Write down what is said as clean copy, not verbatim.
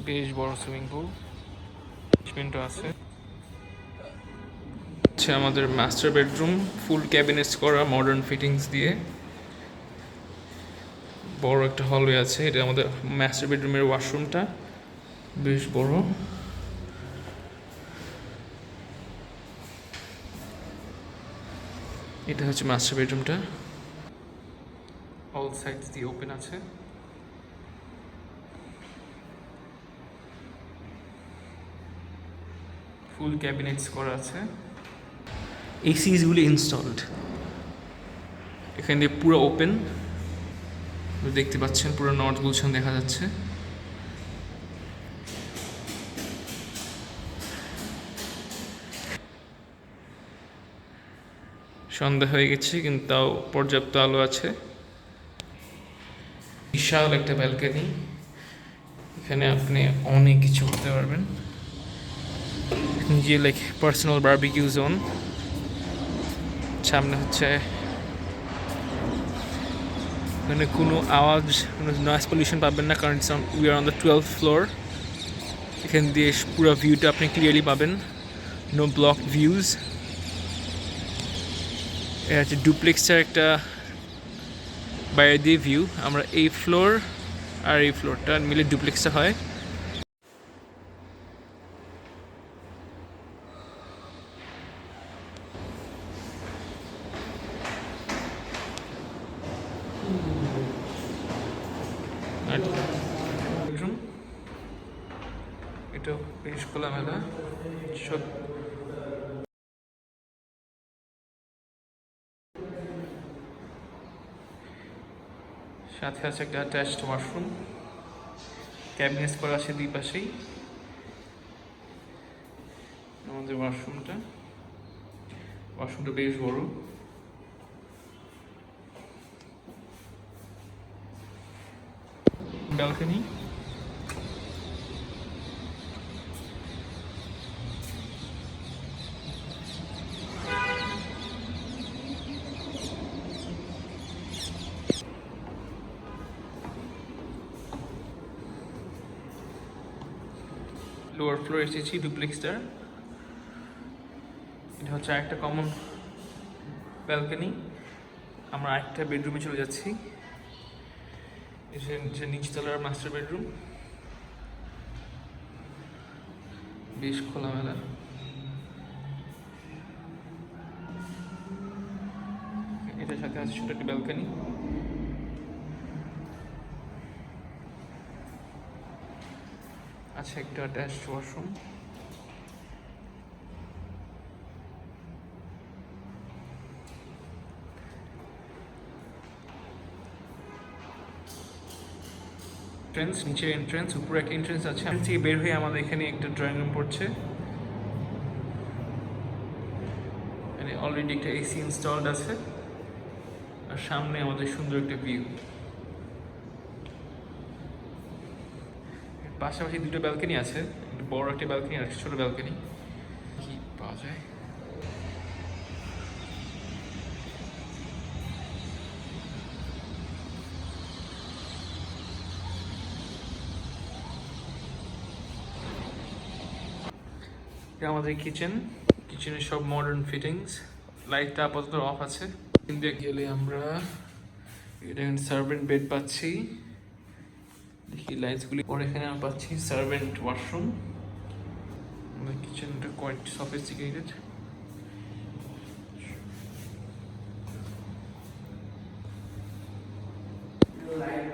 বেশ বড় swimming pool আছে। হচ্ছে আমাদের মাস্টার বেডরুম, ফুল ক্যাবিনেটস করা মডার্ন ফিটিংস দিয়ে বড় একটা হলওয়ে আছে। এটা আমাদের মাস্টার বেডরুমের ওয়াশরুমটা বেশ বড়। এটা হচ্ছে মাস্টার বেডরুমটা, অল সাইডস দিয়ে ওপেন আছে। ফুল ক্যাবিনেটস করা আছে, এসিগুলি ইনস্টলড। এখান দিয়ে পুরো ওপেন দেখতে পাচ্ছেন, পুরো নর্থ গুলশান দেখা যাচ্ছে। সন্ধ্যা হয়ে গেছে কিন্তু তাও পর্যাপ্ত আলো আছে। বিশাল একটা ব্যালকনি, এখানে আপনি অনেক কিছু করতে পারবেন। নিজে লাইক পার্সোনাল বারবিকিউ জোন। সামনে হচ্ছে মানে কোনো আওয়াজ, কোনো নয়েজ পলিউশন পাবেন না, কারণ we are on the 12th floor. এখান দিয়ে পুরো ভিউটা আপনি ক্লিয়ারলি পাবেন, নো ব্লক ভিউজ। এটা হচ্ছে ডুপ্লেক্সটার একটা বাইরে দিয়ে ভিউ। আমরা এই ফ্লোর আর এই ফ্লোরটা মিলে ডুপ্লেক্সটা হয়। বেডরুম এটা বেশ খোলামেলা। সাথে আছে একটা অ্যাটাচড ওয়াশরুম, ক্যাবিনেটস করা আছে দুই পাশেই। আমাদের ওয়াশরুমটা বেশ বড়। ব্যালকনি, লোয়ার ফ্লোর এসেছি ডুপ্লেক্সটার। এটা হচ্ছে একটা কমন ব্যালকনি। আমরা একটা বেডরুমে চলে যাচ্ছি, এটা নিচতলার মাস্টার বেডরুম, বেশ খোলামেলা। এটার সাথে আছে ছোট একটি ব্যালকনি। আছে একটা অ্যাটাচড ওয়াশরুম। এন্ট্রেন্স, নিচে এন্ট্রেন্স, উপরে একটা এন্ট্রেন্স আছে। থেকে বের হয়ে আমাদের এখানে একটা ড্রয়িং রুম পড়ছে। মানে অলরেডি একটা এসি ইনস্টলড আছে, আর সামনে আমাদের সুন্দর একটা ভিউ। পাশাপাশি দুটো ব্যালকনি আছে, একটা বড় একটা ব্যালকনি আর একটা ছোট ব্যালকনি। কি পাওয়া যায়? আমাদের কিচেনের সব মডার্ন ফিটিংস। লাইটটা আপাতত অফ আছে। কিন্তু গেলে আমরা এটা সার্ভেন্ট বেড পাচ্ছি, দেখি লাইটসগুলি। পরে এখানে আমরা পাচ্ছি সার্ভেন্ট ওয়াশরুম। আমাদের কিচেনটা কোয়াইট সফিস্টিকেটেড। লাইট